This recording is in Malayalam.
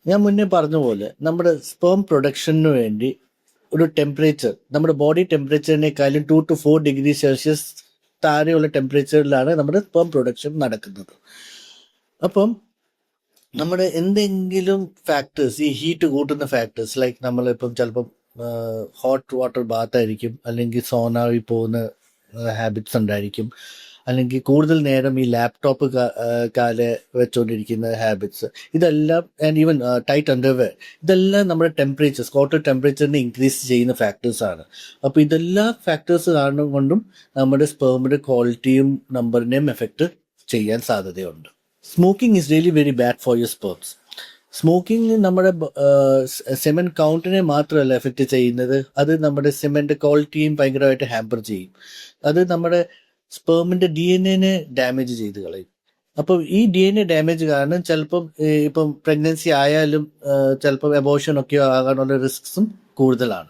ഞാൻ മുന്നേ പറഞ്ഞ പോലെ നമ്മുടെ സ്പേം പ്രൊഡക്ഷന് വേണ്ടി ഒരു ടെമ്പറേച്ചർ, നമ്മുടെ ബോഡി ടെമ്പറേച്ചറിനേക്കാളും 2 to 4 ഡിഗ്രി സെൽഷ്യസ് താഴെയുള്ള ടെമ്പറേച്ചറിലാണ് നമ്മുടെ സ്പേം പ്രൊഡക്ഷൻ നടക്കുന്നത്. അപ്പം നമ്മുടെ എന്തെങ്കിലും ഫാക്ടേഴ്സ്, ഈ ഹീറ്റ് കൂട്ടുന്ന ഫാക്ടേഴ്സ്, ലൈക്ക് നമ്മളിപ്പം ചിലപ്പം ഹോട്ട് വാട്ടർ ബാത്ത് ആയിരിക്കും, അല്ലെങ്കിൽ സോനാവിൽ പോകുന്ന ഹാബിറ്റ്സ് ഉണ്ടായിരിക്കും, അല്ലെങ്കിൽ കൂടുതൽ നേരം ഈ ലാപ്ടോപ്പ് കാല് വെച്ചുകൊണ്ടിരിക്കുന്ന ഹാബിറ്റ്സ്, ഇതെല്ലാം ആൻഡ് ഈവൻ ടൈറ്റ് അണ്ടർവെയർ, ഇതെല്ലാം നമ്മുടെ ടെമ്പറേച്ചർ, സ്കോട്ടർ ടെമ്പറേച്ചറിനെ ഇൻക്രീസ് ചെയ്യുന്ന ഫാക്ടേഴ്സാണ്. അപ്പോൾ ഇതെല്ലാ ഫാക്ടേഴ്സ് കാരണം കൊണ്ടും നമ്മുടെ സ്പേമിൻ്റെ ക്വാളിറ്റിയും നമ്പറിനെയും എഫക്റ്റ് ചെയ്യാൻ സാധ്യതയുണ്ട്. Smoking is really very bad for your sperms. Smoking നമ്മുടെ സെമൻ കൗണ്ടിനെ മാത്രമല്ല എഫക്റ്റ് ചെയ്യുന്നത്, അത് നമ്മുടെ സെമൻ്റെ ക്വാളിറ്റിയും ഭയങ്കരമായിട്ട് ഹാമ്പർ ചെയ്യും. അത് നമ്മുടെ സ്പേമിൻ്റെ DNA ഡാമേജ് ചെയ്ത് കളയും. അപ്പോൾ ഈ DNA ഡാമേജ് കാരണം ചിലപ്പം ഇപ്പം പ്രഗ്നൻസി ആയാലും ചിലപ്പം അബോർഷൻ ഒക്കെ ആകാനുള്ള റിസ്ക്സും കൂടുതലാണ്.